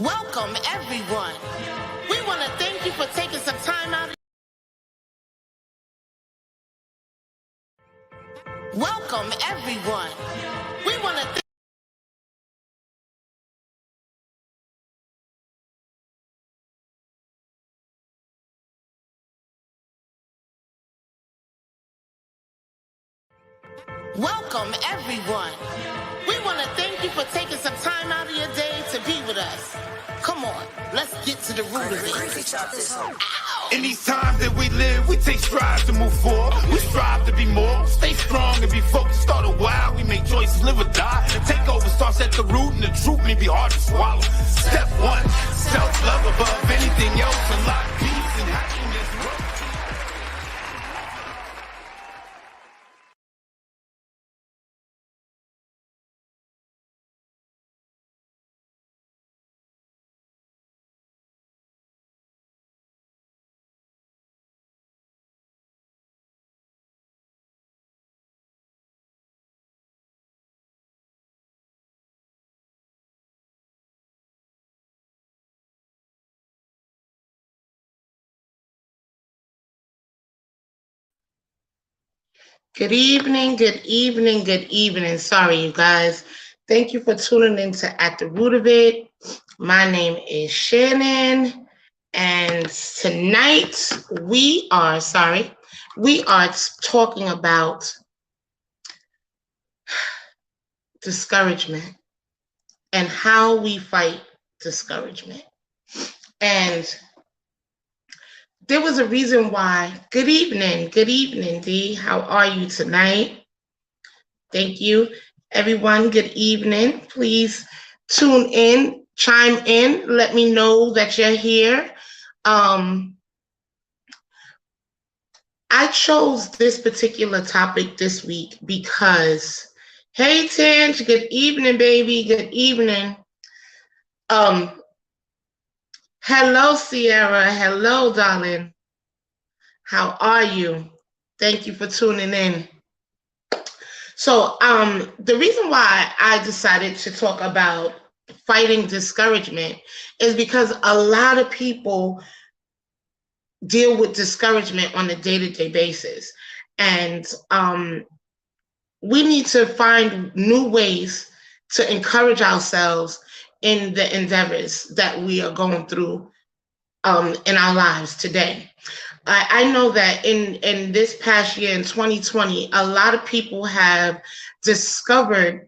Welcome, everyone. We want to thank you for taking some time out. Welcome, everyone. We want to Welcome, everyone. We want to thank you for taking some time out of your day to be with us. Come on, let's get to the root of it. Ow! In these times that we live, we take strides to move forward. We strive to be more, stay strong and be focused. Start a while, we make choices, live or die. Take over starts at the root, and the truth may be hard to swallow. Step one, self-love above anything else. Unlock peace and happiness. Good evening, good evening, good evening. Sorry, you guys. Thank you for tuning in to At the Root of It. My name is Shannon, and tonight we are talking about discouragement and how we fight discouragement. And there was a reason why. Good evening, Dee. How are you tonight? Thank you, everyone. Good evening. Please tune in, chime in, let me know that you're here. I chose this particular topic this week because, hey, Tinge, good evening, baby. Good evening. Hello, Sierra. Hello, darling. How are you? Thank you for tuning in. So, the reason why I decided to talk about fighting discouragement is because a lot of people deal with discouragement on a day-to-day basis. And we need to find new ways to encourage ourselves in the endeavors that we are going through in our lives today. I know that in this past year, in 2020, a lot of people have discovered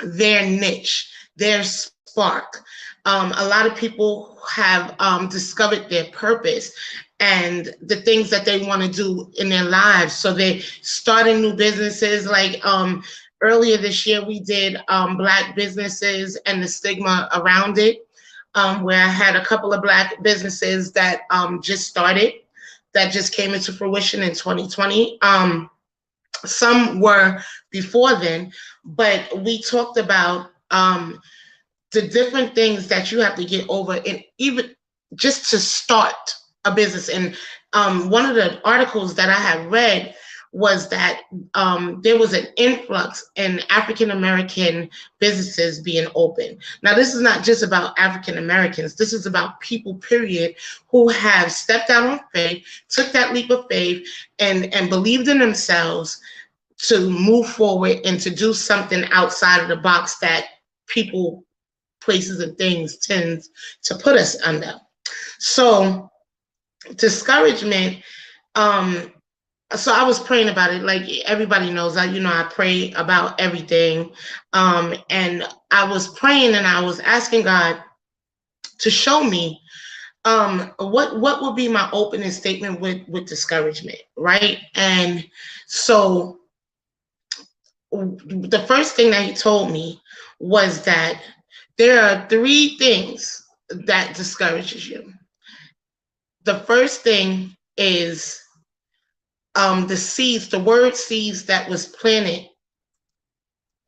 their niche, their spark. A lot of people have discovered their purpose and the things that they want to do in their lives. So they're starting new businesses. Like earlier this year, we did Black businesses and the stigma around it, where I had a couple of Black businesses that just started, that just came into fruition in 2020. Some were before then, but we talked about the different things that you have to get over, and even just to start a business. And one of the articles that I had read was that there was an influx in African American businesses being open. Now, this is not just about African Americans. This is about people, period, who have stepped out on faith, took that leap of faith, and believed in themselves to move forward and to do something outside of the box that people, places, and things tend to put us under. So discouragement, so I was praying about it. Like everybody knows, I pray about everything. And I was praying and I was asking God to show me what would be my opening statement with discouragement, right? And so the first thing that he told me was that there are 3 things that discourages you. The first thing is the word seeds that was planted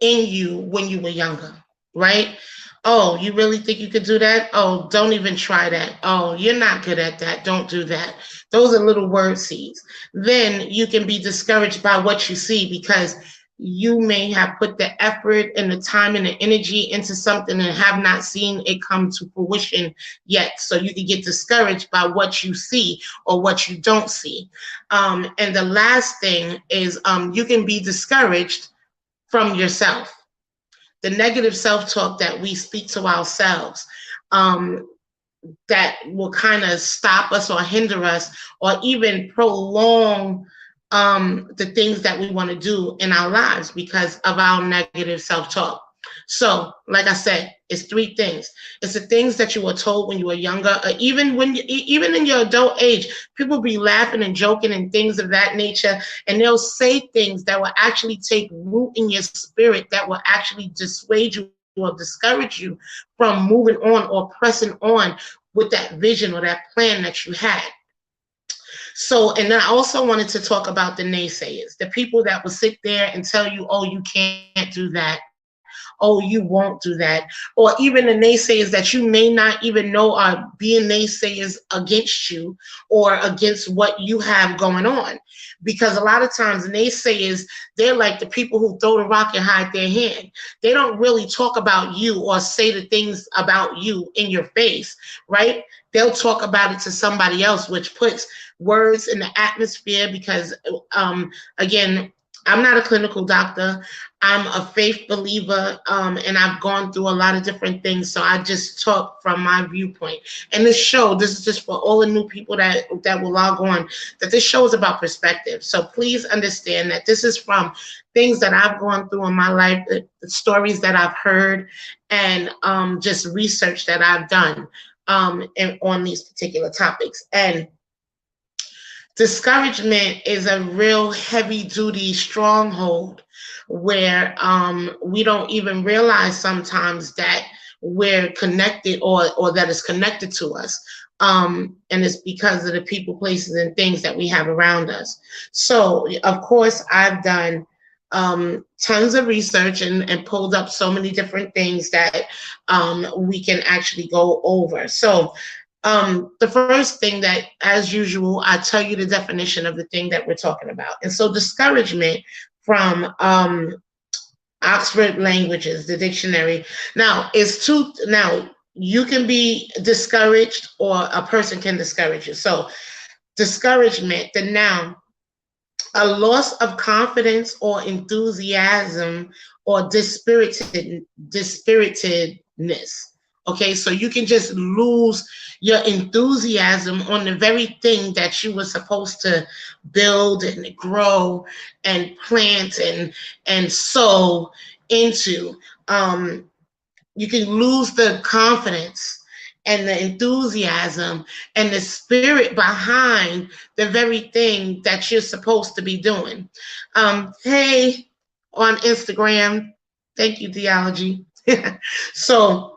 in you when you were younger, right? Oh, you really think you could do that? Oh, don't even try that. Oh, you're not good at that. Don't do that. Those are little word seeds. Then you can be discouraged by what you see, because you may have put the effort and the time and the energy into something and have not seen it come to fruition yet. So you can get discouraged by what you see or what you don't see. And the last thing is you can be discouraged from yourself. The negative self-talk that we speak to ourselves, that will kind of stop us or hinder us or even prolong the things that we want to do in our lives because of our negative self-talk. So, like I said, it's three things. It's the things that you were told when you were younger, or even in your adult age. People be laughing and joking and things of that nature, and they'll say things that will actually take root in your spirit, that will actually dissuade you or discourage you from moving on or pressing on with that vision or that plan that you had. So, and then I also wanted to talk about the naysayers, the people that will sit there and tell you, oh, you can't do that. Oh, you won't do that. Or even the naysayers that you may not even know are being naysayers against you or against what you have going on. Because a lot of times naysayers, they're like the people who throw the rock and hide their hand. They don't really talk about you or say the things about you in your face, right? They'll talk about it to somebody else, which puts words in the atmosphere because, again, I'm not a clinical doctor. I'm a faith believer, and I've gone through a lot of different things. So I just talk from my viewpoint. And this is just for all the new people that will log on, that this show is about perspective. So please understand that this is from things that I've gone through in my life, the stories that I've heard, and just research that I've done on these particular topics. And discouragement is a real heavy duty stronghold where we don't even realize sometimes that we're connected or that it's connected to us. And it's because of the people, places, and things that we have around us. So, of course, I've done tons of research and pulled up so many different things that we can actually go over. So, the first thing that, as usual, I tell you the definition of the thing that we're talking about. And so discouragement from Oxford Languages, the dictionary. Now, you can be discouraged or a person can discourage you. So discouragement, the noun, a loss of confidence or enthusiasm or dispiritedness. Okay, so you can just lose your enthusiasm on the very thing that you were supposed to build and grow and plant and sow into. You can lose the confidence and the enthusiasm and the spirit behind the very thing that you're supposed to be doing. Hey, on Instagram, thank you, Theology. So,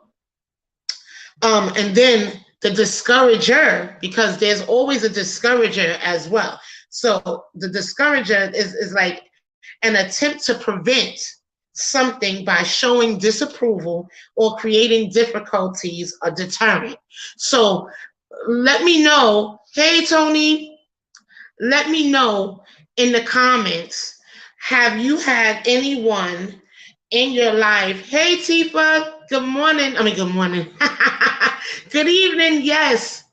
and then the discourager, because there's always a discourager as well. So the discourager is like an attempt to prevent something by showing disapproval or creating difficulties or deterrent. So let me know, hey Tony, let me know in the comments, have you had anyone in your life? Hey Tifa, good morning. Good morning. Good evening, yes.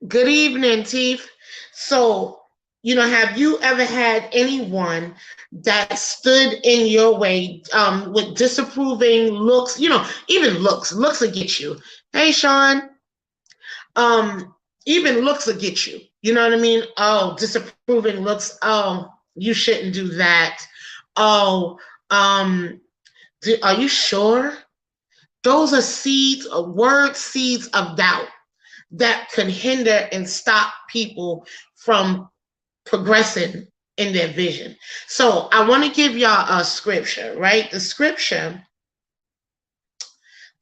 Good evening, Tiff. So, have you ever had anyone that stood in your way with disapproving looks? Even looks will get you. Hey, Sean. Even looks will get you. You know what I mean? Oh, disapproving looks. Oh, you shouldn't do that. Oh, are you sure? Those are seeds of doubt that can hinder and stop people from progressing in their vision. So I want to give y'all a scripture, right? The scripture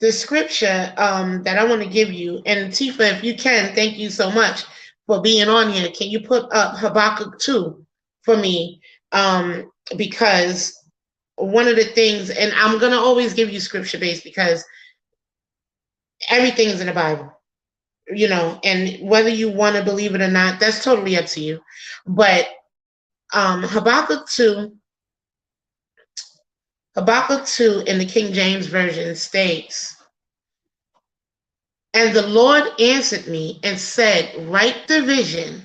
that I want to give you, and Tifa, if you can, thank you so much for being on here. Can you put up Habakkuk 2 for me? Because one of the things, and I'm going to always give you scripture based because everything is in the Bible, and whether you want to believe it or not, that's totally up to you. But Habakkuk 2, Habakkuk 2 in the King James Version states, "And the Lord answered me and said, write the vision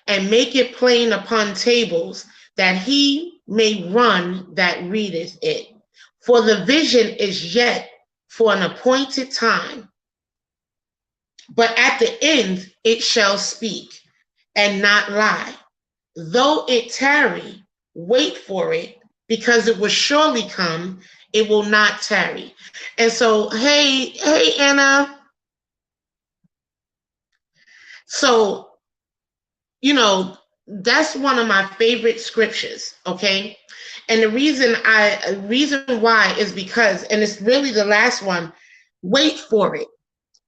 and make it plain upon tables, that he may run that readeth it. For the vision is yet for an appointed time, but at the end it shall speak and not lie. Though it tarry, wait for it, because it will surely come, it will not tarry." And so, hey, Anna. So, that's one of my favorite scriptures, okay? And the reason why is because, and it's really the last one, wait for it,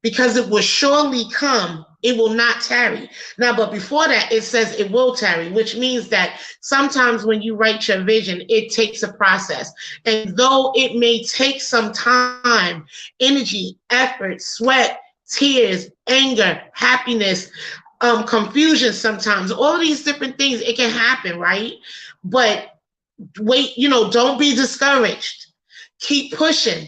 because it will surely come, it will not tarry. Now, but before that, it says it will tarry, which means that sometimes when you write your vision, it takes a process. And though it may take some time, energy, effort, sweat, tears, anger, happiness, confusion sometimes, all of these different things, it can happen, right? But wait, don't be discouraged. Keep pushing.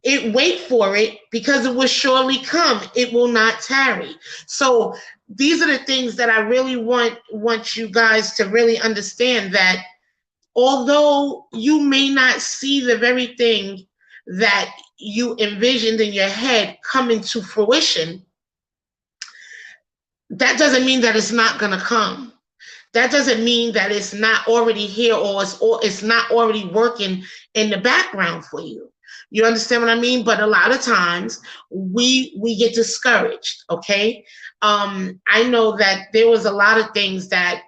Wait for it, because it will surely come. It will not tarry. So these are the things that I really want you guys to really understand, that although you may not see the very thing that you envisioned in your head coming to fruition, that doesn't mean that it's not going to come. That doesn't mean that it's not already here, or it's not already working in the background for you. You understand what I mean? But a lot of times we get discouraged, okay? I know that there was a lot of things that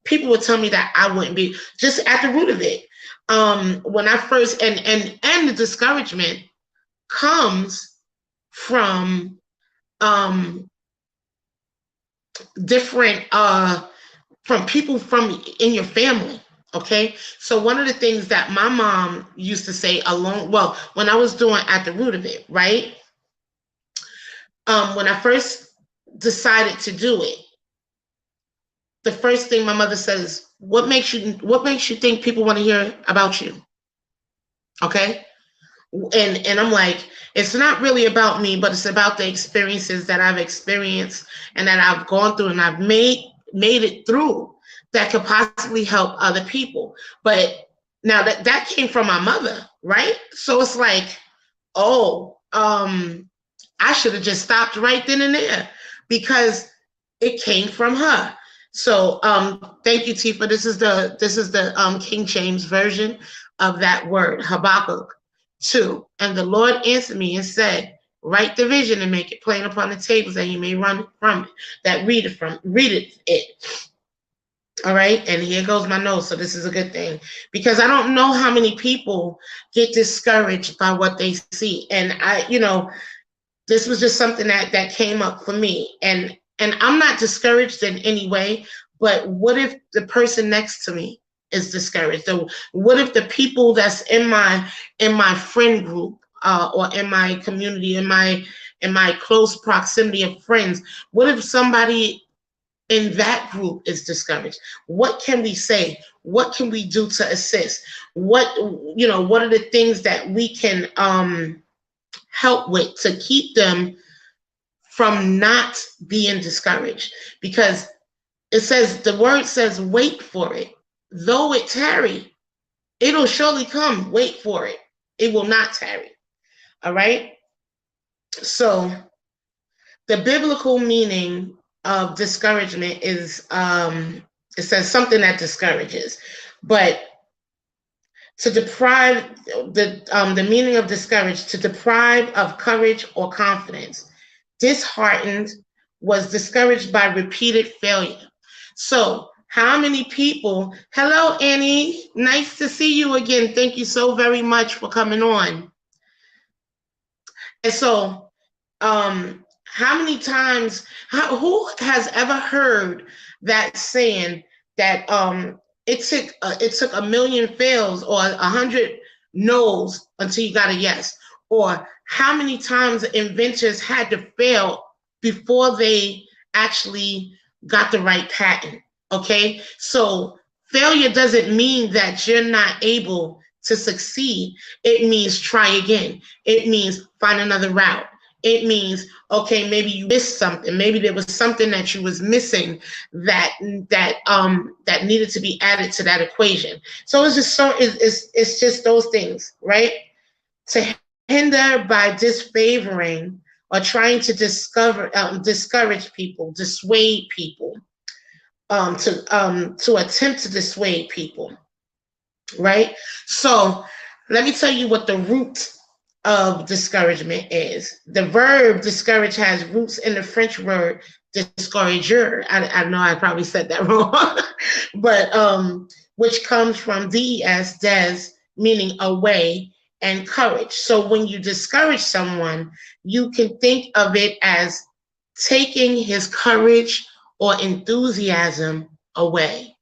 people would tell me that I wouldn't be, just at the root of it. When I first, and the discouragement comes from different from people from in your family. Okay, so one of the things that my mom used to say when I was doing at the root of it, right? When I first decided to do it, the first thing my mother says, what makes you think people want to hear about you? Okay. And I'm like, it's not really about me, but it's about the experiences that I've experienced and that I've gone through, and I've made it through, that could possibly help other people. But now that came from my mother, right? So it's like, I should have just stopped right then and there, because it came from her. So thank you, Tifa. This is the King James version of that word, Habakkuk 2. "And the Lord answered me and said, write the vision and make it plain upon the tables, that he may run from it, that readeth it." All right, and here goes my notes. So this is a good thing, because I don't know how many people get discouraged by what they see. And this was just something that came up for me. And I'm not discouraged in any way, but what if the person next to me is discouraged? So what if the people that's in my friend group, or in my community, in my close proximity of friends, what if somebody in that group is discouraged? What can we say? What can we do to assist? What are the things that we can help with to keep them from not being discouraged? Because the word says, wait for it. Though it tarry, it'll surely come. Wait for it. It will not tarry. All right? So the biblical meaning of discouragement is, it says something that discourages. But to deprive, the meaning of discouraged, to deprive of courage or confidence. Disheartened, was discouraged by repeated failure. So how many people, hello, Annie, nice to see you again. Thank you so very much for coming on. And so, how many times, who has ever heard that saying that it took a million fails or 100 no's until you got a yes? Or how many times inventors had to fail before they actually got the right patent? Okay, so failure doesn't mean that you're not able to succeed. It means try again. It means find another route. It means, okay, maybe you missed something. Maybe there was something that you was missing that needed to be added to that equation. So it's just those things, right? To hinder by disfavoring or trying to discourage people, dissuade people, to attempt to dissuade people, right? So let me tell you what the root of discouragement is. The verb discourage has roots in the French word discourager. I know I probably said that wrong, but which comes from des, meaning away, and courage. So when you discourage someone, you can think of it as taking his courage or enthusiasm away.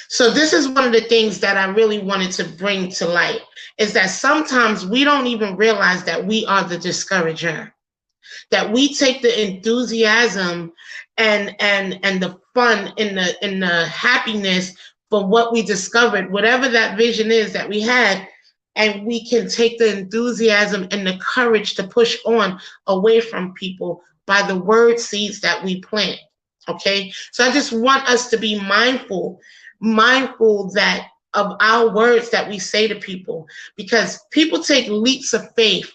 So this is one of the things that I really wanted to bring to light, is that sometimes we don't even realize that we are the discourager, that we take the enthusiasm and the fun and the happiness for what we discovered, whatever that vision is that we had, and we can take the enthusiasm and the courage to push on away from people by the word seeds that we plant. Okay, so I just want us to be mindful that of our words that we say to people, because people take leaps of faith,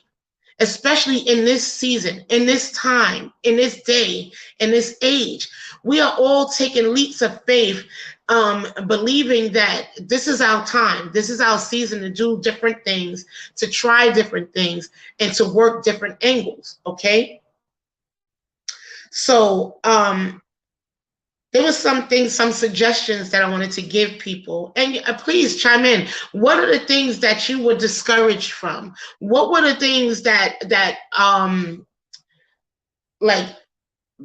especially in this season, in this time, in this day, in this age. We are all taking leaps of faith, believing that this is our time, this is our season to do different things, to try different things, and to work different angles. Okay, so there was some suggestions that I wanted to give people. And please chime in. What are the things that you were discouraged from? What were the things that like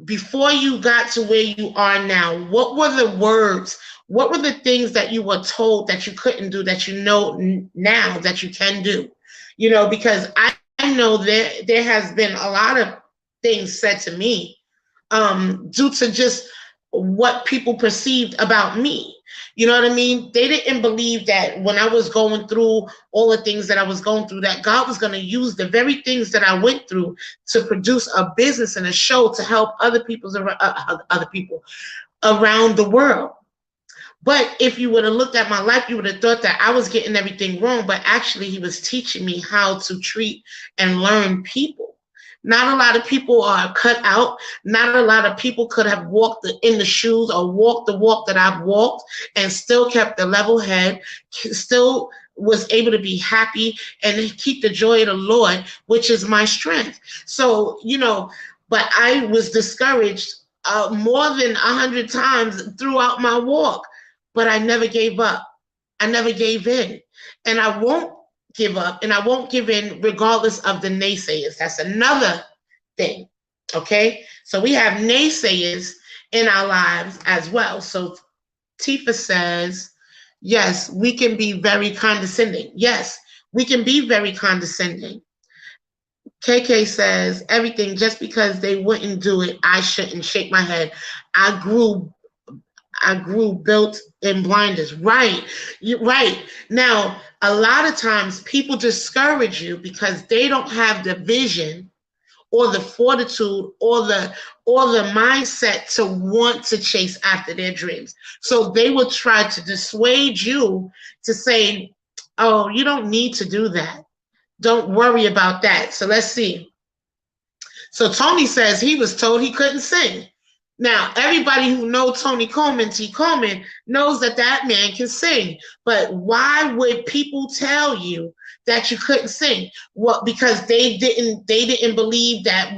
before you got to where you are now, what were the words? What were the things that you were told that you couldn't do that you know now that you can do? You know, because I know there has been a lot of things said to me due to just what people perceived about me. You know what I mean? They didn't believe that when I was going through all the things that I was going through, that God was going to use the very things that I went through to produce a business and a show to help other people around the world. But if you would have looked at my life, you would have thought that I was getting everything wrong, but actually he was teaching me how to treat and learn people. Not a lot of people are cut out. Not a lot of people could have walked in the shoes or walked the walk that I've walked and still kept the level head, still was able to be happy and keep the joy of the Lord, which is my strength. So, you know, but I was discouraged more than 100 times throughout my walk, but I never gave up. I never gave in. And I won't give up, and I won't give in regardless of the naysayers. That's another thing. Okay, so we have naysayers in our lives as well. So Tifa says, yes, we can be very condescending. Yes, we can be very condescending. KK says, everything, just because they wouldn't do it, I shouldn't. Shake my head. I grew built in blinders. Right. You're right. Now, a lot of times people discourage you because they don't have the vision or the fortitude or the mindset to want to chase after their dreams. So they will try to dissuade you to say, oh, you don't need to do that. Don't worry about that. So let's see. So Tony says he was told he couldn't sing. Now, everybody who knows Tony Coleman, T. Coleman, knows that that man can sing. But why would people tell you that you couldn't sing? Well, because they didn't believe that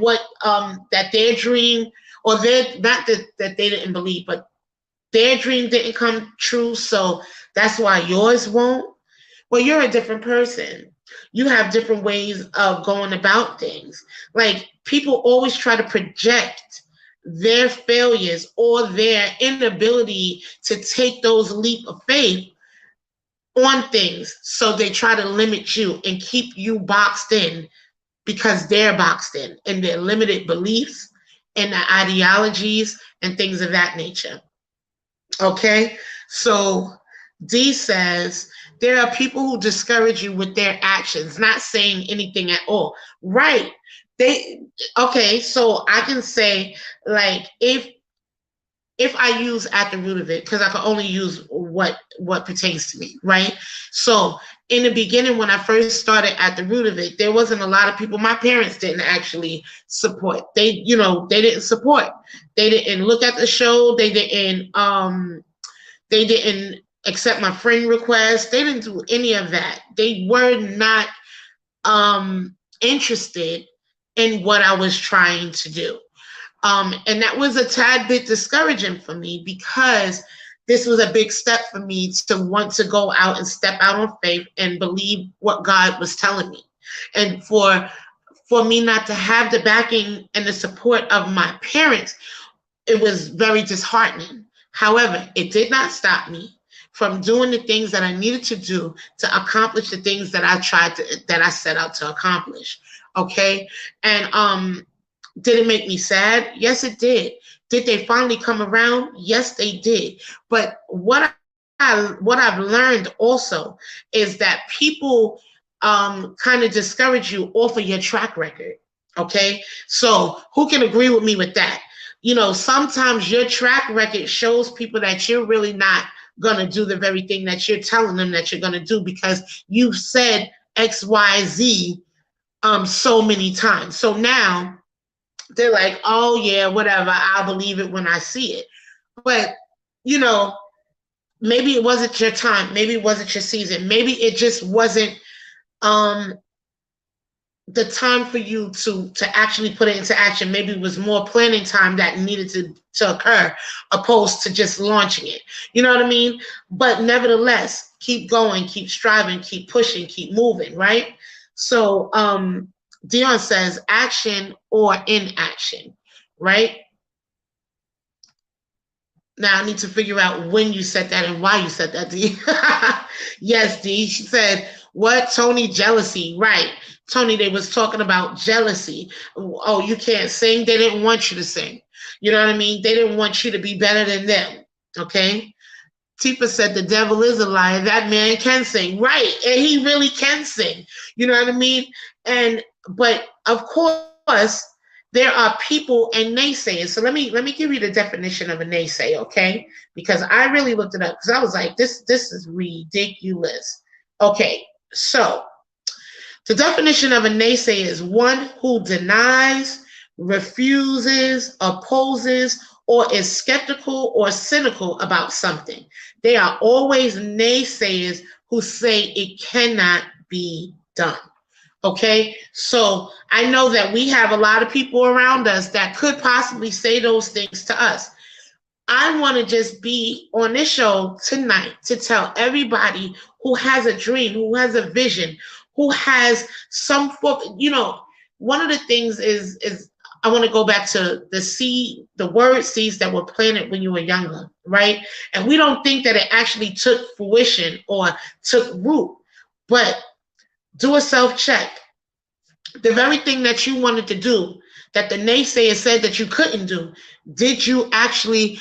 that their dream, or their, not that they didn't believe, but their dream didn't come true. So that's why yours won't. Well, you're a different person. You have different ways of going about things. Like, people always try to project their failures or their inability to take those leap of faith on things. So they try to limit you and keep you boxed in because they're boxed in their limited beliefs and their ideologies and things of that nature. Okay, so D says there are people who discourage you with their actions, not saying anything at all. Right. They okay, so I can say, like, if I use at the root of it, because I can only use what pertains to me, right? So in the beginning, when I first started at the root of it, there wasn't a lot of people. My parents didn't actually support. They didn't support. They didn't look at the show. They didn't accept my friend requests. They didn't do any of that. They were not interested in what I was trying to do. And that was a tad bit discouraging for me, because this was a big step for me to want to go out and step out on faith and believe what God was telling me. And for me not to have the backing and the support of my parents, it was very disheartening. However, it did not stop me from doing the things that I needed to do to accomplish the things that I set out to accomplish. Okay. And did it make me sad? Yes, it did. Did they finally come around? Yes, they did. But what I've learned also is that people kind of discourage you off of your track record. Okay, so who can agree with me with that? Sometimes your track record shows people that you're really not gonna do the very thing that you're telling them that you're gonna do, because you've said X, Y, Z so many times. So now they're like, oh yeah, whatever, I'll believe it when I see it. But you know, maybe it wasn't your time, maybe it wasn't your season, maybe it just wasn't um the time for you to actually put it into action. Maybe it was more planning time that needed to occur, opposed to just launching it. You know what I mean? But nevertheless, keep going, keep striving, keep pushing, keep moving, right? So Dion says action or inaction, right? Now I need to figure out when you said that and why you said that, D. Yes, D. She said, what? Tony, jealousy. Right. Tony, they was talking about jealousy. Oh, you can't sing. They didn't want you to sing. You know what I mean? They didn't want you to be better than them. Okay. Tifa said the devil is a liar. That man can sing. Right. And he really can sing. You know what I mean? But of course, there are people and naysayers. So let me give you the definition of a naysayer, okay? Because I really looked it up, because I was like, this is ridiculous. Okay, so the definition of a naysayer is one who denies, refuses, opposes, or is skeptical or cynical about something. They are always naysayers who say it cannot be done. Okay, so I know that we have a lot of people around us that could possibly say those things to us. I want to just be on this show tonight to tell everybody who has a dream, who has a vision, who has some form. One of the things is I want to go back to the word seeds that were planted when you were younger, right? And we don't think that it actually took fruition or took root, but do a self-check. The very thing that you wanted to do, that the naysayer said that you couldn't do, did you actually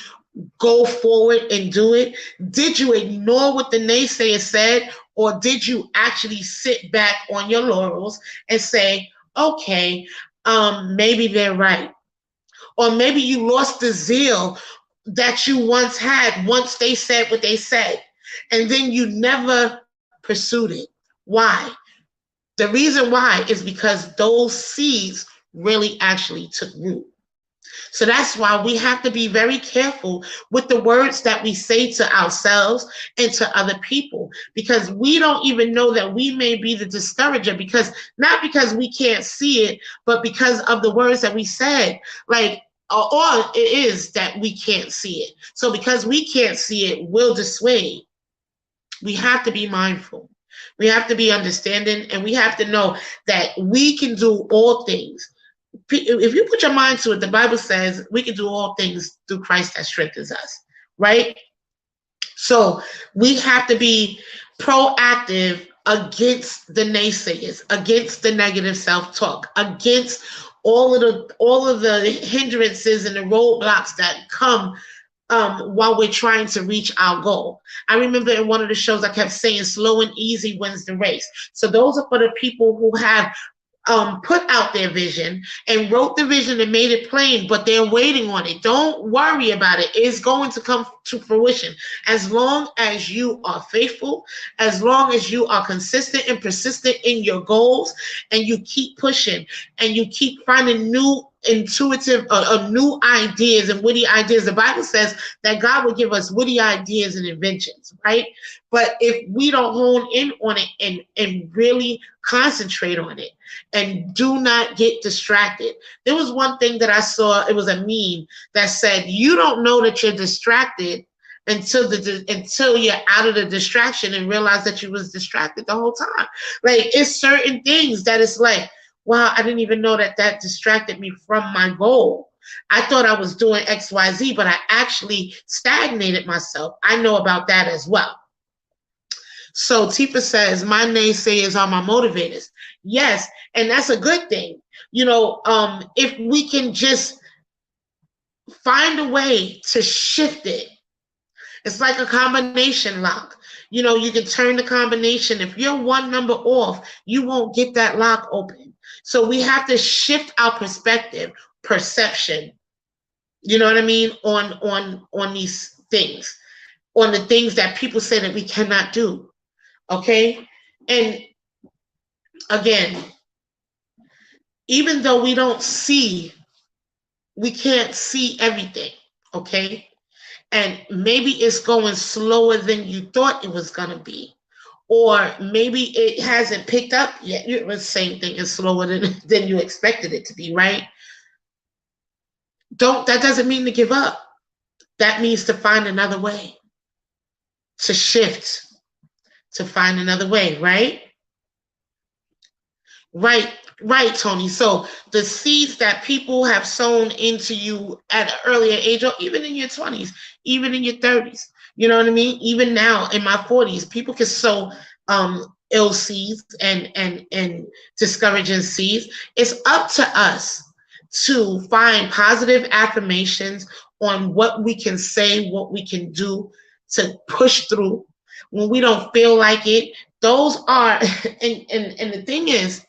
go forward and do it? Did you ignore what the naysayer said, or did you actually sit back on your laurels and say, okay, maybe they're right? Or maybe you lost the zeal that you once had once they said what they said, and then you never pursued it. Why? The reason why is because those seeds really actually took root. So that's why we have to be very careful with the words that we say to ourselves and to other people, because we don't even know that we may be the discourager, not because we can't see it, but because of the words that we said. Like, or it is that we can't see it. So because we can't see it, we'll dissuade. We have to be mindful. We have to be understanding, and we have to know that we can do all things. If you put your mind to it, the Bible says we can do all things through Christ that strengthens us, right? So we have to be proactive against the naysayers, against the negative self-talk, against all of the hindrances and the roadblocks that come while we're trying to reach our goal. I remember in one of the shows I kept saying slow and easy wins the race. So those are for the people who have put out their vision and wrote the vision and made it plain, but they're waiting on it. Don't worry about it. It's going to come to fruition. As long as you are faithful, as long as you are consistent and persistent in your goals, and you keep pushing and you keep finding new intuitive new ideas and witty ideas. The Bible says that God will give us witty ideas and inventions, right? But if we don't hone in on it and really concentrate on it and do not get distracted. There was one thing that I saw, it was a meme that said, you don't know that you're distracted until you're out of the distraction and realize that you was distracted the whole time. Like, it's certain things that it's like, wow, I didn't even know that distracted me from my goal. I thought I was doing X, Y, Z, but I actually stagnated myself. I know about that as well. So Tifa says, my naysayers are my motivators. Yes, and that's a good thing. If we can just find a way to shift it. It's like a combination lock. You can turn the combination. If you're one number off, you won't get that lock open. So we have to shift our perception. You know what I mean? On these things, on the things that people say that we cannot do. Okay? And again, even though we can't see everything, okay? And maybe it's going slower than you thought it was going to be. Or maybe it hasn't picked up yet. It was the same thing, it's slower than you expected it to be, right? That doesn't mean to give up. That means to find another way, to shift, to find another way, right? Right, Tony. So the seeds that people have sown into you at an earlier age, or even in your 20s, even in your 30s, you know what I mean? Even now in my 40s, people can sow ill seeds and discouraging seeds. It's up to us to find positive affirmations on what we can say, what we can do to push through when we don't feel like it. Those are, and the thing is,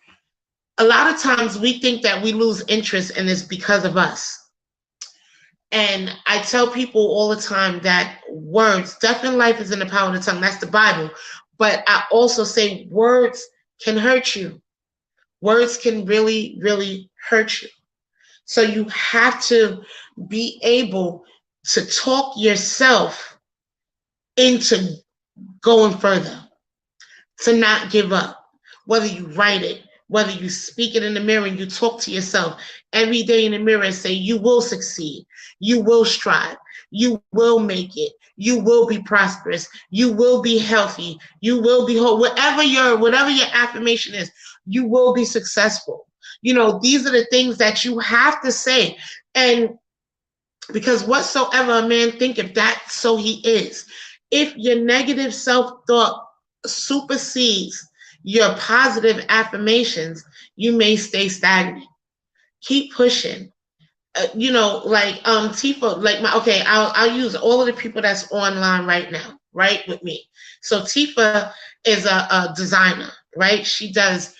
a lot of times we think that we lose interest and it's because of us. And I tell people all the time that words, death and life is in the power of the tongue. That's the Bible. But I also say words can hurt you. Words can really, really hurt you. So you have to be able to talk yourself into going further, to not give up, whether you write it, whether you speak it in the mirror and you talk to yourself every day in the mirror and say, you will succeed, you will strive, you will make it, you will be prosperous, you will be healthy, you will be whole, whatever your affirmation is, you will be successful. These are the things that you have to say. And because whatsoever a man thinketh, that so he is. If your negative self-thought supersedes your positive affirmations, you may stay stagnant. Keep pushing. Like Tifa, I'll use all of the people that's online right now, right, with me. So Tifa is a designer, right? She has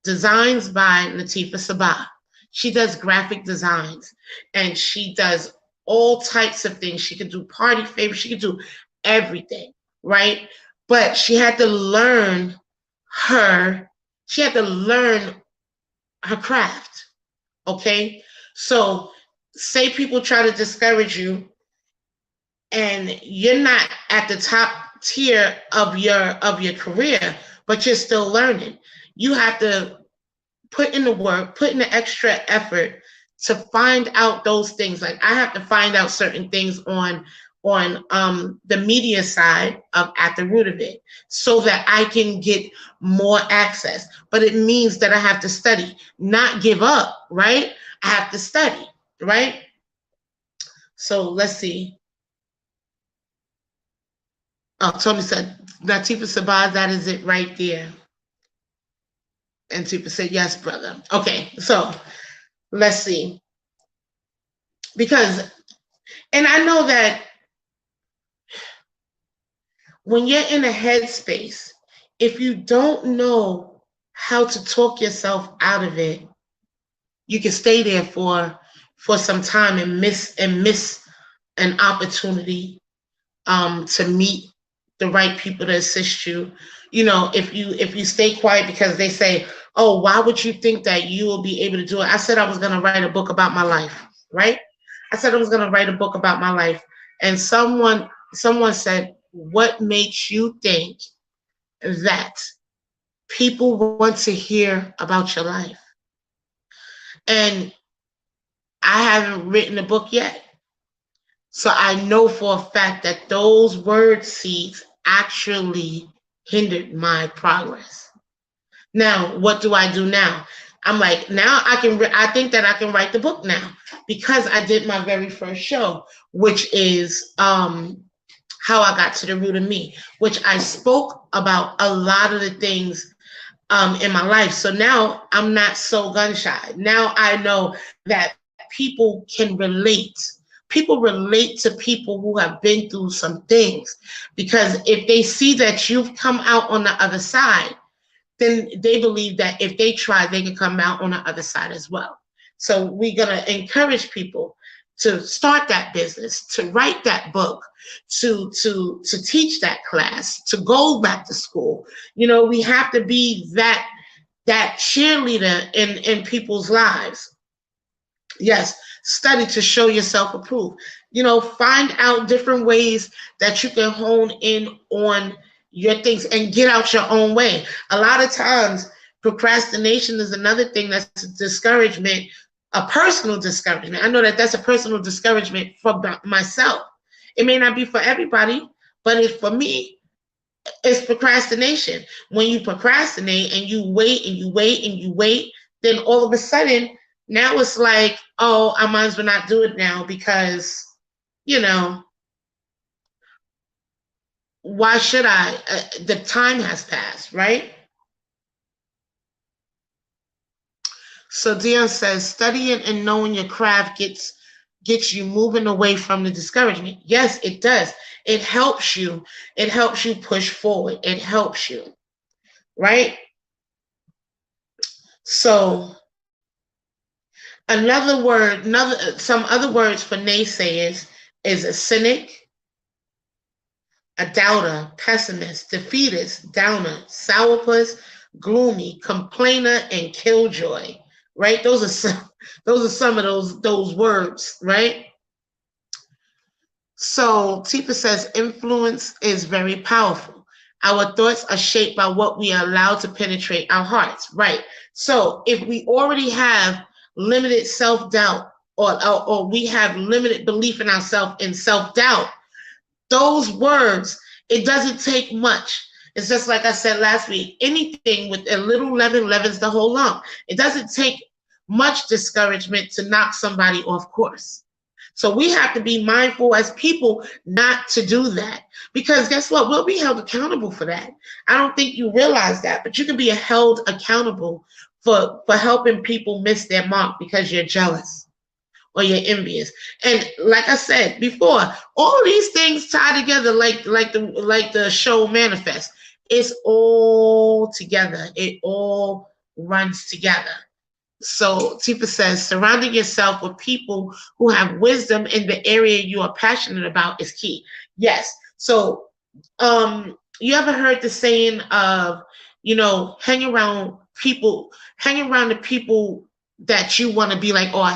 designs by Latifa Sabah. She does graphic designs and she does all types of things. She can do party favors, she can do everything, right? But she had to learn her craft. Okay? So say people try to discourage you and you're not at the top tier of your career, but you're still learning. You have to put in the work, put in the extra effort to find out those things. Like I have to find out certain things on the media side at the root of it so that I can get more access. But it means that I have to study, not give up, right? I have to study, right? So let's see. Oh, Tony said, Latifa Sabah, that is it right there. And Tifa said, yes, brother. Okay, so let's see. Because, and I know that when you're in a headspace, if you don't know how to talk yourself out of it, you can stay there for some time and miss an opportunity to meet the right people to assist you. You know, if you stay quiet because they say, "Oh, why would you think that you will be able to do it?" I said I was going to write a book about my life, right? I said I was going to write a book about my life, and someone said, "What makes you think that people want to hear about your life?" And I haven't written a book yet. So I know for a fact that those word seeds actually hindered my progress. Now, what do I do now? I'm like, now I think that I can write the book now because I did my very first show, which is how I got to the root of me, which I spoke about a lot of the things in my life. So now I'm not so gun shy. Now I know that people can relate. People relate to people who have been through some things because if they see that you've come out on the other side, then they believe that if they try, they can come out on the other side as well. So we're going to encourage people to start that business, to write that book, to teach that class, to go back to school. You know, we have to be that cheerleader in people's lives. Yes, study to show yourself approved. You know, find out different ways that you can hone in on your things and get out your own way. A lot of times, procrastination is another thing that's a discouragement, a personal discouragement. I know that that's a personal discouragement for myself. It may not be for everybody, but it's for me. It's procrastination. When you procrastinate and you wait and you wait and you wait, then all of a sudden, now it's like, oh, I might as well not do it now because, you know, why should I? The time has passed, right? So Dion says, studying and knowing your craft gets you moving away from the discouragement. Yes, it does. It helps you. It helps you push forward. It helps you, right? So some other words for naysayers is a cynic, a doubter, pessimist, defeatist, downer, sourpuss, gloomy, complainer, and killjoy. Right? Those are some of those words, right? So Tifa says influence is very powerful. Our thoughts are shaped by what we are allowed to penetrate our hearts. Right. So if we already have limited self-doubt or we have limited belief in ourselves and self-doubt, those words, it doesn't take much. It's just like I said last week, anything with a little leaven leavens the whole lump. It doesn't take much discouragement to knock somebody off course. So we have to be mindful as people not to do that. Because guess what? We'll be held accountable for that. I don't think you realize that, but you can be held accountable for helping people miss their mark because you're jealous or you're envious. And like I said before, all these things tie together like the show Manifest. It's all together. It all runs together. So Tifa says, surrounding yourself with people who have wisdom in the area you are passionate about is key. Yes. So you ever heard the saying of, you know, hang around the people that you want to be like, or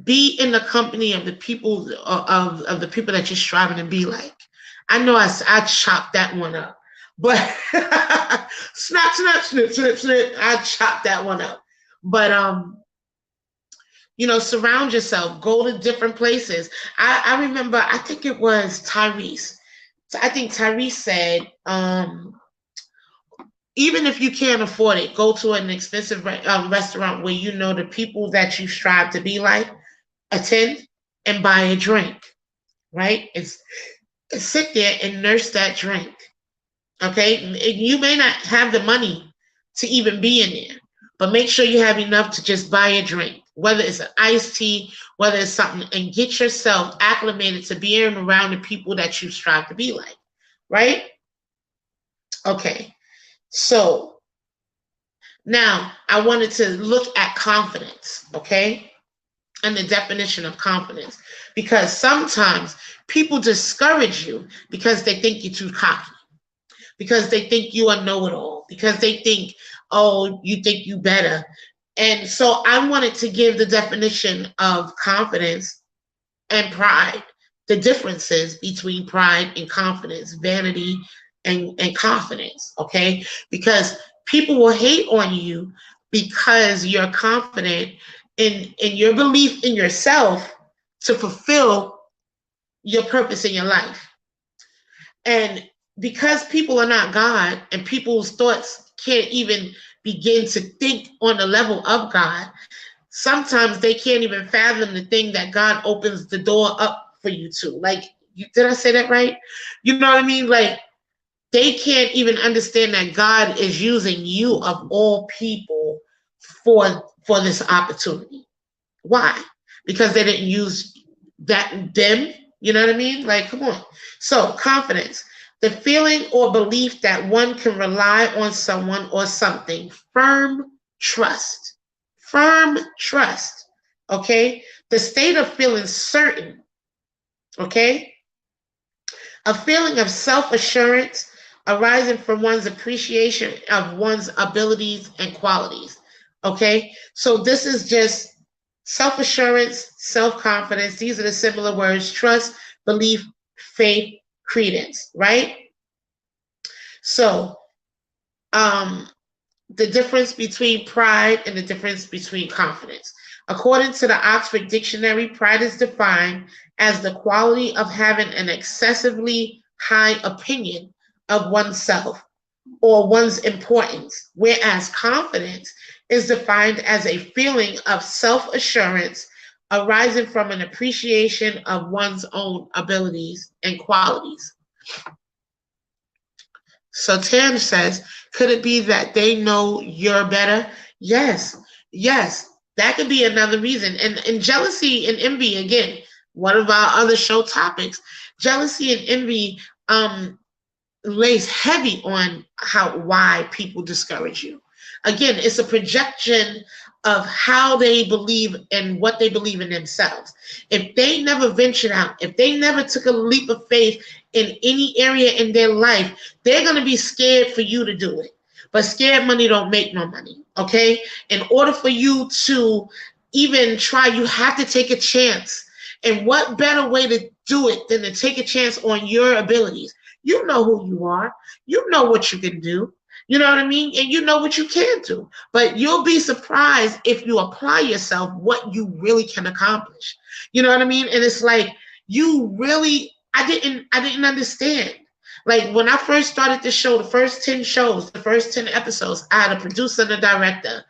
be in the company of the people of the people that you're striving to be like. I know I chopped that one up, but snap, snip, snip, I chopped that one up. But you know, surround yourself, go to different places. I remember, I think it was Tyrese. I think Tyrese said, even if you can't afford it, go to an expensive restaurant where you know the people that you strive to be like, attend and buy a drink, right? It's sit there and nurse that drink. Okay, you may not have the money to even be in there, but make sure you have enough to just buy a drink, whether it's an iced tea, whether it's something, and get yourself acclimated to being around the people that you strive to be like, right? Okay, so now I wanted to look at confidence, okay, and the definition of confidence, because sometimes people discourage you because they think you're too cocky, because they think you are know-it-all, because they think, oh, you think you better. And so I wanted to give the definition of confidence and pride, the differences between pride and confidence, vanity and confidence, okay? Because people will hate on you because you're confident in your belief in yourself to fulfill your purpose in your life. And because people are not God and people's thoughts can't even begin to think on the level of God, sometimes they can't even fathom the thing that God opens the door up for you to. Like, did I say that right? You know what I mean? Like, they can't even understand that God is using you of all people for this opportunity. Why? Because they didn't use them. You know what I mean? Like, come on. So, confidence, the feeling or belief that one can rely on someone or something. Firm trust. Firm trust. Okay? The state of feeling certain. Okay? A feeling of self-assurance arising from one's appreciation of one's abilities and qualities. Okay? So this is just self-assurance, self-confidence. These are the similar words: trust, belief, faith, credence, right? So the difference between pride and the difference between confidence. According to the Oxford Dictionary, pride is defined as the quality of having an excessively high opinion of oneself or one's importance, whereas confidence is defined as a feeling of self-assurance arising from an appreciation of one's own abilities and qualities. So Tam says, could it be that they know you're better? Yes, yes, that could be another reason. And jealousy and envy, again, one of our other show topics, jealousy and envy lays heavy on why people discourage you. Again, it's a projection of how they believe and what they believe in themselves. If they never ventured out, if they never took a leap of faith in any area in their life, they're going to be scared for you to do it. But scared money don't make no money, okay? In order for you to even try, you have to take a chance. And what better way to do it than to take a chance on your abilities? You know who you are. You know what you can do. You know what I mean? And you know what you can do. But you'll be surprised if you apply yourself what you really can accomplish. You know what I mean? And it's like, you really, I didn't understand. Like, when I first started the show, the first 10 shows, the first 10 episodes, I had a producer and a director,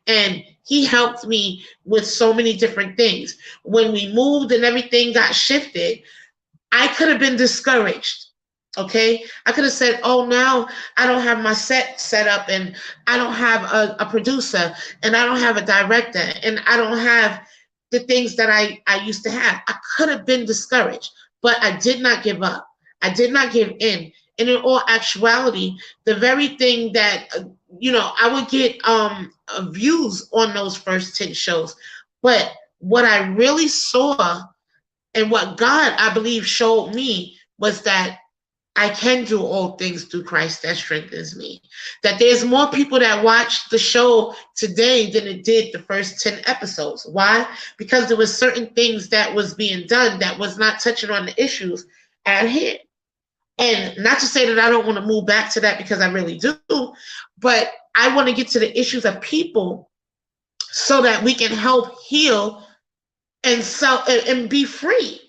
and he helped me with so many different things. When we moved and everything got shifted, I could have been discouraged. Okay, I could have said, oh, now I don't have my set up, and I don't have a producer, and I don't have a director, and I don't have the things that I used to have. I could have been discouraged, but I did not give up. I did not give in. And in all actuality, the very thing that, I would get views on those first 10 shows. But what I really saw and what God, I believe, showed me was that I can do all things through Christ that strengthens me. That there's more people that watch the show today than it did the first 10 episodes. Why? Because there were certain things that was being done that was not touching on the issues at hand. And not to say that I don't want to move back to that, because I really do, but I want to get to the issues of people so that we can help heal and be free.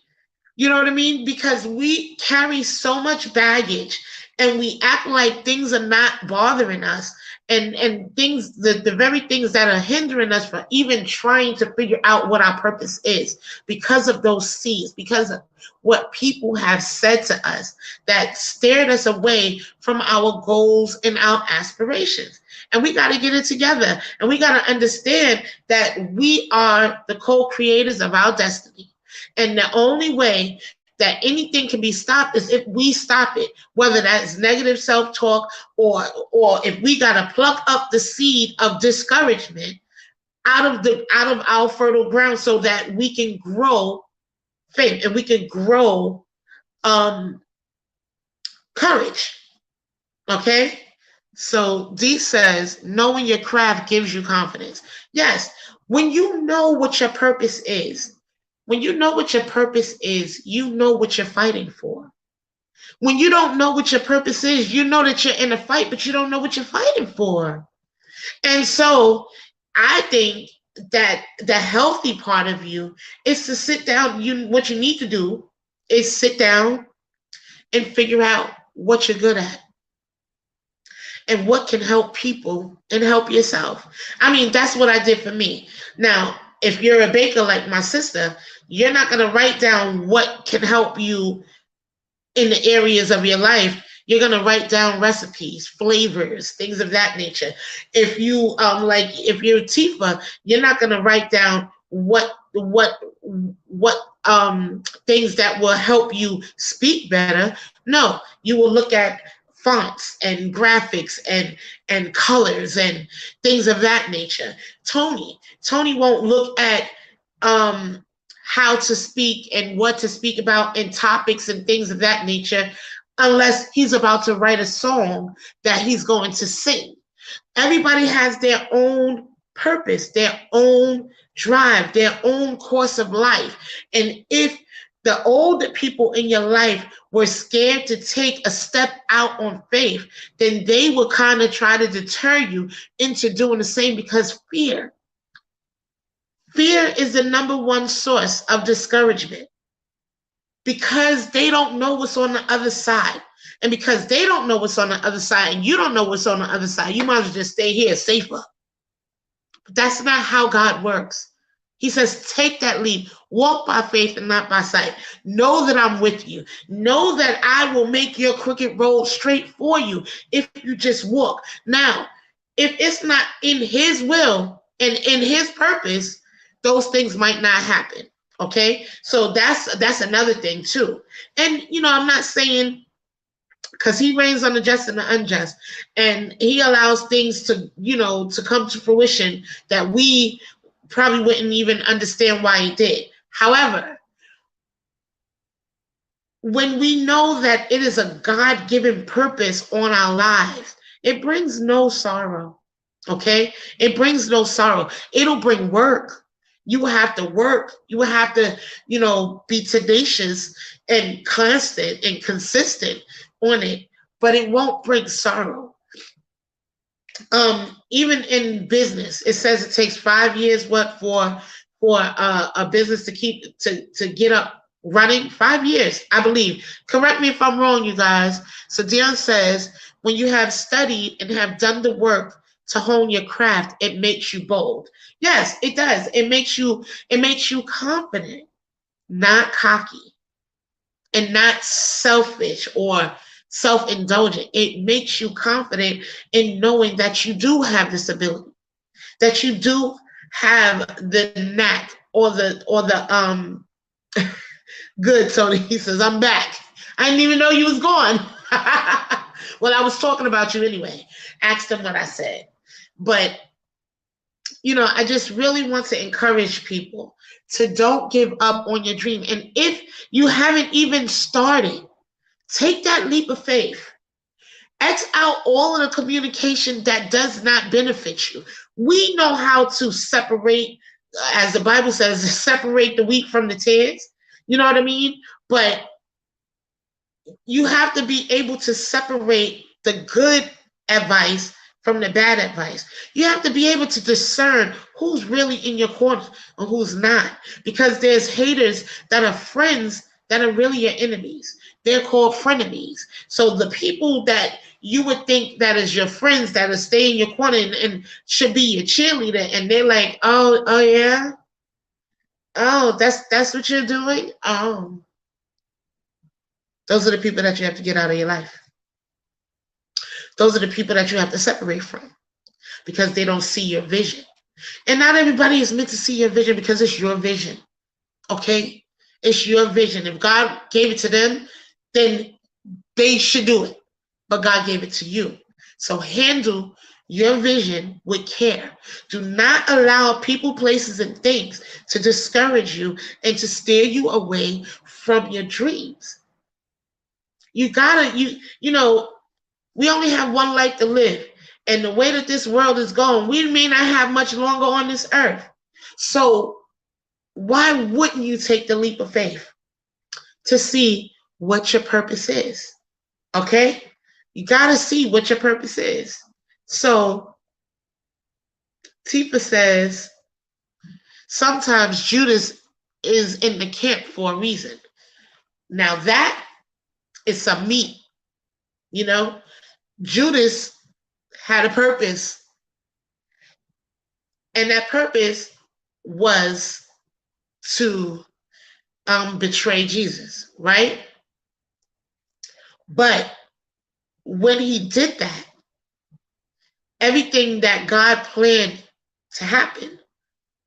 You know what I mean? Because we carry so much baggage and we act like things are not bothering us, and things, the very things that are hindering us from even trying to figure out what our purpose is, because of those seeds, because of what people have said to us that stared us away from our goals and our aspirations. And we got to get it together, and we got to understand that we are the co-creators of our destiny. And the only way that anything can be stopped is if we stop it, whether that's negative self-talk, or if we gotta pluck up the seed of discouragement out of our fertile ground, so that we can grow faith and we can grow courage. Okay? So D says, knowing your craft gives you confidence. Yes, when you know what your purpose is, when you know what your purpose is, you know what you're fighting for. When you don't know what your purpose is, you know that you're in a fight, but you don't know what you're fighting for. And so I think that the healthy part of you is to sit down. What you need to do is sit down and figure out what you're good at and what can help people and help yourself. I mean, that's what I did for me. Now, if you're a baker like my sister, you're not going to write down what can help you in the areas of your life. You're going to write down recipes, flavors, things of that nature. If you if you're Tifa, you're not going to write down what things that will help you speak better. No, you will look at fonts and graphics and colors and things of that nature. Tony won't look at how to speak and what to speak about and topics and things of that nature unless he's about to write a song that he's going to sing. Everybody has their own purpose, their own drive, their own course of life. And if the older people in your life were scared to take a step out on faith, then they will kind of try to deter you into doing the same, because fear is the number one source of discouragement, because they don't know what's on the other side. And because they don't know what's on the other side and you don't know what's on the other side, you might as well just stay here safer. But that's not how God works. He says, take that leap, walk by faith and not by sight. Know that I'm with you. Know that I will make your crooked road straight for you if you just walk. Now, if it's not in his will and in his purpose, those things might not happen. Okay? So that's another thing too. And, I'm not saying, because he reigns on the just and the unjust, and he allows things to, to come to fruition that we probably wouldn't even understand why he did. However, when we know that it is a God-given purpose on our lives, it brings no sorrow. Okay? It brings no sorrow. It'll bring work. You will have to work. You will have to, be tenacious and constant and consistent on it, but it won't bring sorrow. Even in business, it says it takes 5 years for a business to get up running. 5 years, I believe. Correct me if I'm wrong, you guys. So Dion says, when you have studied and have done the work to hone your craft, it makes you bold. Yes, it does. It makes you confident, not cocky, and not selfish or self-indulgent. It makes you confident in knowing that you do have this ability, that you do have the knack or the good. Tony, he says, I'm back. I didn't even know you was gone. Well, I was talking about you anyway. Asked him what I said. But, I just really want to encourage people to don't give up on your dream. And if you haven't even started, take that leap of faith. X out all of the communication that does not benefit you. We know how to separate, as the Bible says, separate the wheat from the tares. You know what I mean? But you have to be able to separate the good advice from the bad advice. You have to be able to discern who's really in your corner and who's not, because there's haters that are friends that are really your enemies. They're called frenemies. So the people that you would think that is your friends that are staying in your corner and should be your cheerleader, and they're like, oh yeah, oh that's what you're doing. Oh, those are the people that you have to get out of your life. Those are the people that you have to separate from because they don't see your vision. And not everybody is meant to see your vision because it's your vision. Okay? It's your vision. If God gave it to them, then they should do it. But God gave it to you. So handle your vision with care. Do not allow people, places, and things to discourage you and to steer you away from your dreams. You gotta, you know, we only have one life to live. And the way that this world is going, we may not have much longer on this earth. So why wouldn't you take the leap of faith to see what your purpose is? Okay? You got to see what your purpose is. So Tifa says, sometimes Judas is in the camp for a reason. Now that is some meat, you know? Judas had a purpose, and that purpose was to betray Jesus, right? But when he did that, everything that God planned to happen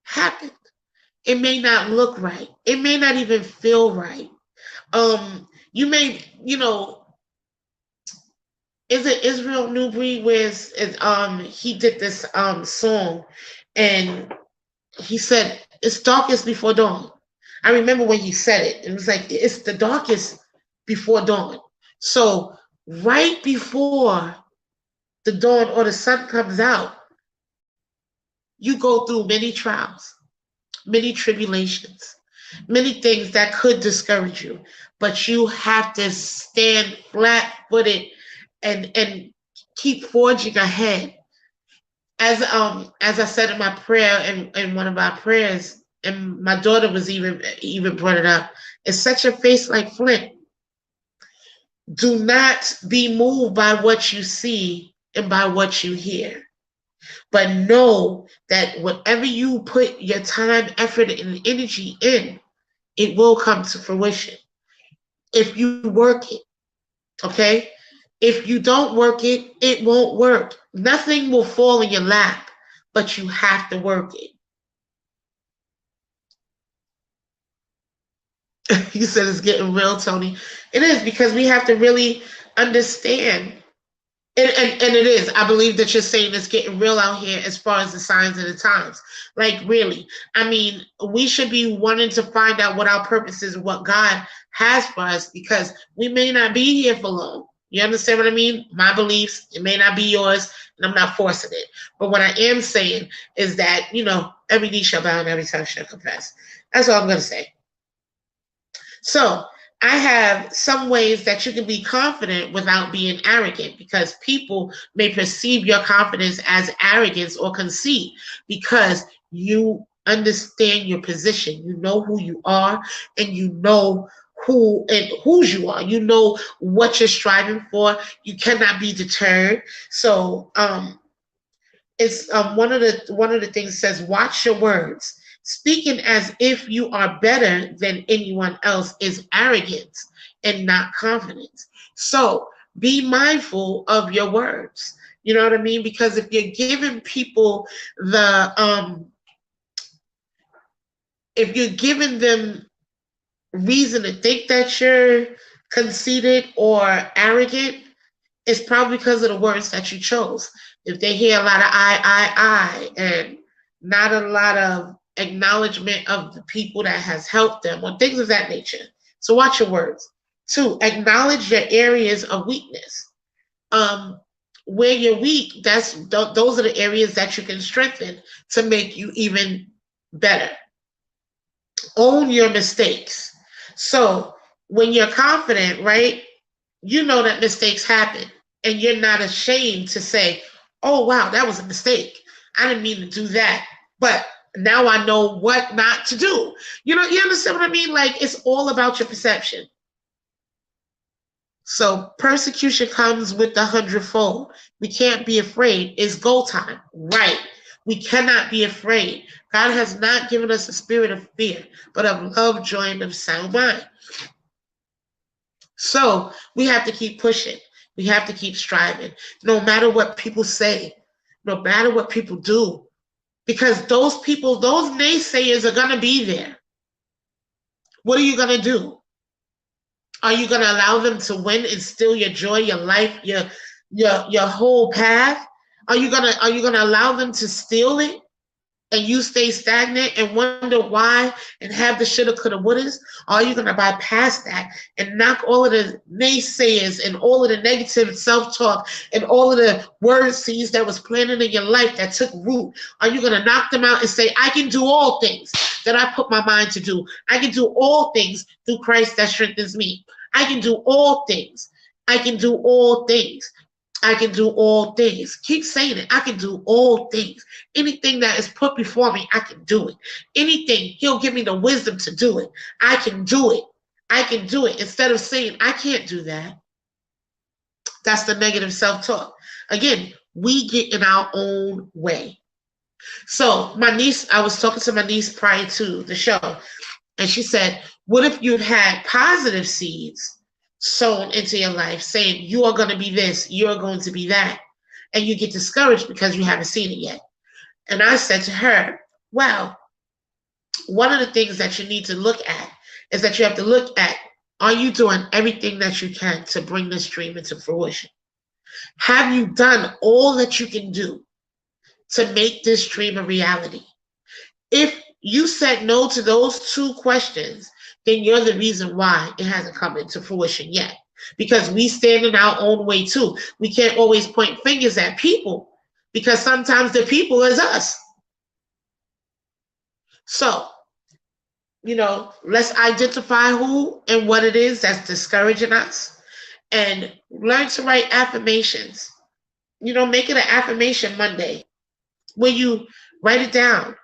happened. It may not look right. It may not even feel right. You may, is it Israel Newbury where he did this song and he said it's darkest before dawn. I remember when he said it. It was like it's the darkest before dawn. So right before the dawn or the sun comes out, you go through many trials, many tribulations, many things that could discourage you, but you have to stand flat-footed and keep forging ahead. As I said in my prayer in one of our prayers, and my daughter was even brought it up, it's such a face like flint. Do not be moved by what you see and by what you hear. But know that whatever you put your time, effort, and energy in, it will come to fruition. If you work it, okay? If you don't work it, it won't work. Nothing will fall in your lap, but you have to work it. You said it's getting real, Tony. It is, because we have to really understand. And it is. I believe that you're saying it's getting real out here as far as the signs of the times. Like, really. I mean, we should be wanting to find out what our purpose is and what God has for us, because we may not be here for long. You understand what I mean? My beliefs, it may not be yours, and I'm not forcing it. But what I am saying is that, every knee shall bow and every tongue shall confess. That's all I'm going to say. So I have some ways that you can be confident without being arrogant, because people may perceive your confidence as arrogance or conceit because you understand your position. You know who you are, and you know who and whose you are. You know what you're striving for. You cannot be deterred. So it's one of the things says, watch your words. Speaking as if you are better than anyone else is arrogance and not confidence. So be mindful of your words. You know what I mean? Because if you're giving people if you're giving them reason to think that you're conceited or arrogant, it's probably because of the words that you chose. If they hear a lot of I, and not a lot of acknowledgement of the people that has helped them or things of that nature. So watch your words. 2, acknowledge your areas of weakness. Where you're weak, those are the areas that you can strengthen to make you even better. Own your mistakes. So when you're confident, right, you know that mistakes happen, and you're not ashamed to say, oh, wow, that was a mistake. I didn't mean to do that. But Now I know what not to do. You understand what I mean? Like, it's all about your perception. So persecution comes with the 100-fold. We can't be afraid. It's go time. Right. We cannot be afraid. God has not given us a spirit of fear, but of love, joy, and of sound mind. So we have to keep pushing. We have to keep striving. No matter what people say, no matter what people do, because those people, those naysayers are going to be there. What are you going to do? Are you going to allow them to win and steal your joy, your life, your whole path? Are you gonna allow them to steal it, and you stay stagnant and wonder why and have the shoulda, coulda, wouldas? Or are you gonna bypass that and knock all of the naysayers and all of the negative self-talk and all of the word seeds that was planted in your life that took root? Are you gonna knock them out and say, I can do all things that I put my mind to do? I can do all things through Christ that strengthens me. I can do all things. I can do all things. I can do all things. Keep saying it. I can do all things. Anything that is put before me, I can do it. Anything, he'll give me the wisdom to do it. I can do it. I can do it. Instead of saying, I can't do that. That's the negative self-talk. Again, we get in our own way. So my niece, I was talking to my niece prior to the show, and she said, what if you had positive seeds sown into your life saying you are going to be this, you're going to be that, and you get discouraged because you haven't seen it yet? And I said to her, well, one of the things that you need to look at is that you have to look at, are you doing everything that you can to bring this dream into fruition? Have you done all that you can do to make this dream a reality? If you said no to those two questions, then you're the reason why it hasn't come into fruition yet. Because we stand in our own way too. We can't always point fingers at people, because sometimes the people is us. So, let's identify who and what it is that's discouraging us, and learn to write affirmations. Make it an affirmation Monday where you write it down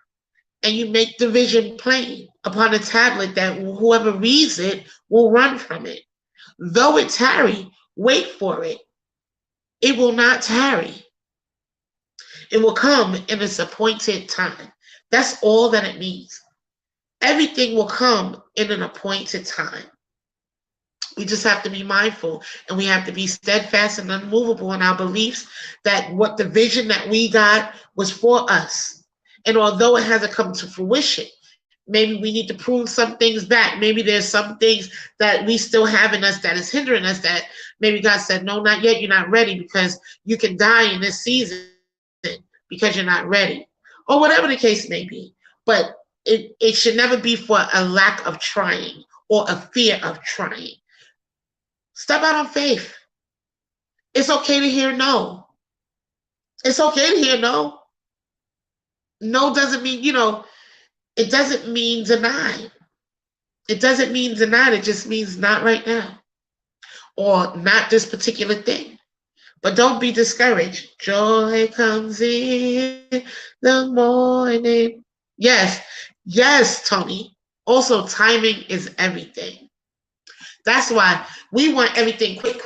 and you make the vision plain upon a tablet that whoever reads it will run from it. Though it tarry, wait for it. It will not tarry. It will come in its appointed time. That's all that it means. Everything will come in an appointed time. We just have to be mindful, and we have to be steadfast and unmovable in our beliefs that what the vision that we got was for us. And although it hasn't come to fruition, maybe we need to prove some things back. Maybe there's some things that we still have in us that is hindering us, that maybe God said, no, not yet, you're not ready, because you can die in this season because you're not ready. Or whatever the case may be. But it should never be for a lack of trying or a fear of trying. Step out on faith. It's okay to hear no. It's okay to hear no. No doesn't mean, it doesn't mean deny. It doesn't mean denied. It just means not right now, or not this particular thing. But don't be discouraged. Joy comes in the morning. Yes, Tony. Also, timing is everything. That's why we want everything quick.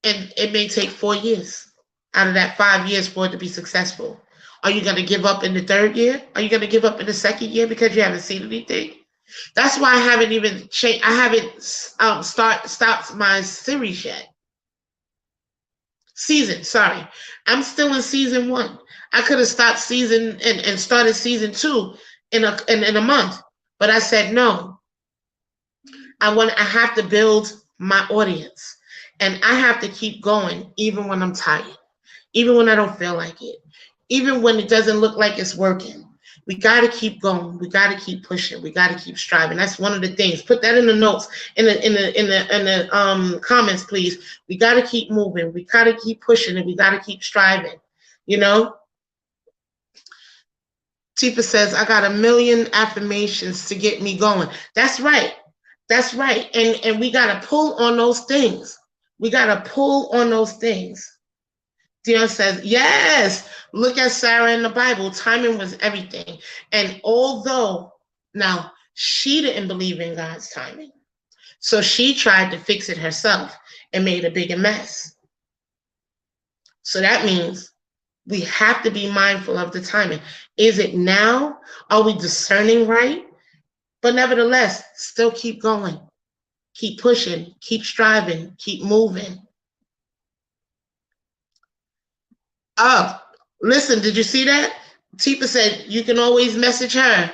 And it may take 4 years out of that 5 years for it to be successful. Are you going to give up in the third year? Are you going to give up in the second year because you haven't seen anything? That's why I haven't even changed. I haven't stopped my series yet. Sorry. I'm still in season 1. I could have stopped season and started season 2 in a month. But I said, no, I have to build my audience, and I have to keep going even when I'm tired, even when I don't feel like it, even when it doesn't look like it's working. We got to keep going. We got to keep pushing. We got to keep striving. That's one of the things. Put that in the notes, in the comments, please. We got to keep moving. We got to keep pushing, and we got to keep striving. Tifa says, I got 1 million affirmations to get me going. That's right. And we got to pull on those things. We got to pull on those things Dion says, yes, look at Sarah in the Bible. Timing was everything. And although, now, she didn't believe in God's timing. So she tried to fix it herself and made a bigger mess. So that means we have to be mindful of the timing. Is it now? Are we discerning right? But nevertheless, still keep going. Keep pushing. Keep striving. Keep moving. Oh, listen, did you see that? Tifa said you can always message her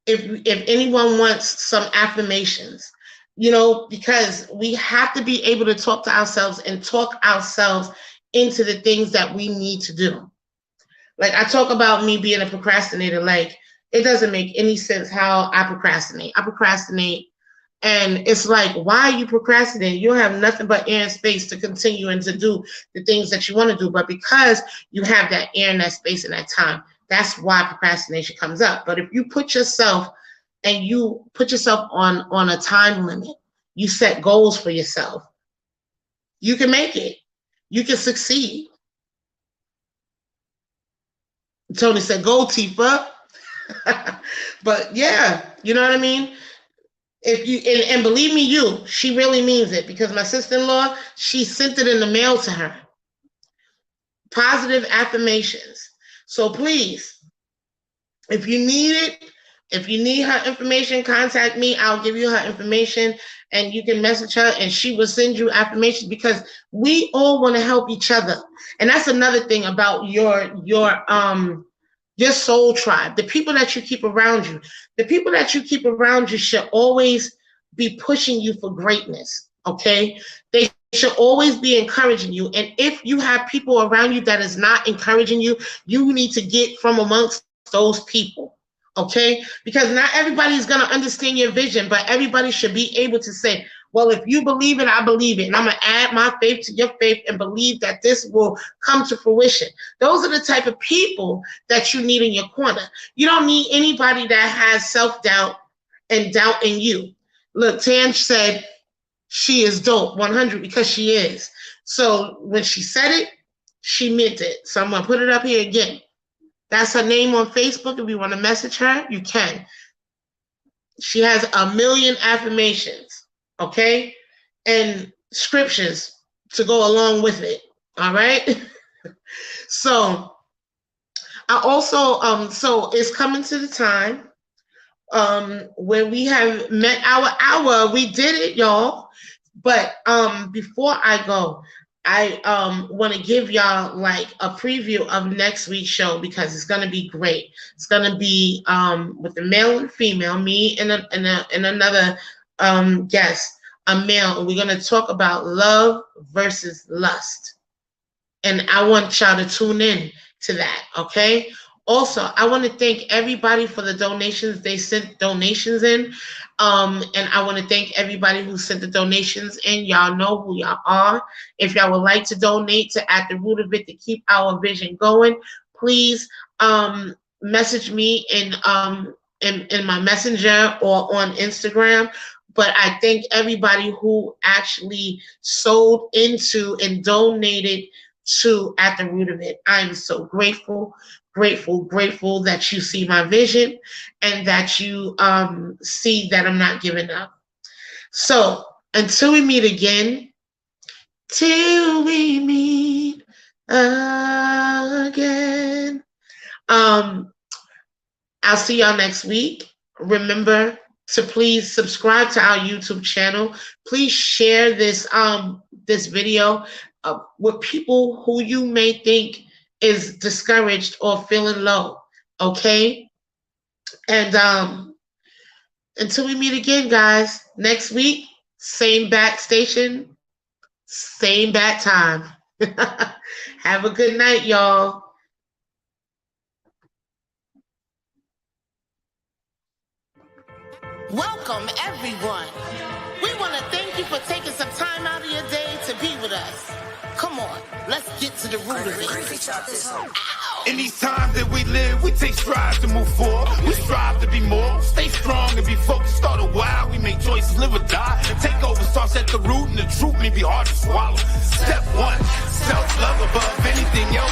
if anyone wants some affirmations. You know, because we have to be able to talk to ourselves and talk ourselves into the things that we need to do. Like I talk about me being a procrastinator, like it doesn't make any sense how I procrastinate. And it's like, why are you procrastinating? You have nothing but air and space to continue and to do the things that you want to do. But because you have that air and that space and that time, that's why procrastination comes up. But if you put yourself on a time limit, you set goals for yourself, you can make it. You can succeed. Tony said, go, Tifa. But yeah, you know what I mean? If you and believe me, she really means it, because my sister-in-law, she sent it in the mail to her. Positive affirmations. So please, if you need it, if you need her information, contact me. I'll give you her information and you can message her and she will send you affirmations, because we all want to help each other. And that's another thing about your soul tribe, the people that you keep around you. The people that you keep around you should always be pushing you for greatness, okay? They should always be encouraging you. And if you have people around you that is not encouraging you, you need to get from amongst those people, okay? Because not everybody's going to understand your vision, but everybody should be able to say, well, if you believe it, I believe it. And I'm going to add my faith to your faith and believe that this will come to fruition. Those are the type of people that you need in your corner. You don't need anybody that has self-doubt and doubt in you. Look, Tan said she is dope, 100, because she is. So when she said it, she meant it. So I'm going to put it up here again. That's her name on Facebook. If you want to message her, you can. She has 1 million affirmations. Okay, and scriptures to go along with it. All right. So I also so it's coming to the time when we have met our hour. We did it, y'all. But before I go, I want to give y'all like a preview of next week's show, because it's gonna be great. It's gonna be with the male and female, me and another guest, a male, and we're going to talk about love versus lust. And I want y'all to tune in to that, okay? Also, I want to thank everybody for the donations. They sent donations in. And I want to thank everybody who sent the donations in. Y'all know who y'all are. If y'all would like to donate to At the Root of It to keep our vision going, please message me in my messenger or on Instagram. But I thank everybody who actually sold into and donated to At the Root of It. I am so grateful that you see my vision and that you see that I'm not giving up. So until we meet again, till we meet again, I'll see y'all next week. Remember to please subscribe to our YouTube channel. Please share this this video with people who you may think is discouraged or feeling low, okay? And until we meet again, guys, next week, same bat station, same bat time. Have a good night, y'all. Welcome, everyone. We want to thank you for taking some time out of your day to be with us. Come on, let's get to the root of it. In these times that we live, we take strides to move forward. We strive to be more, stay strong and be focused. Start a while, we make choices, live or die. Take over starts at the root, and the truth may be hard to swallow. Step one, self-love above anything. then your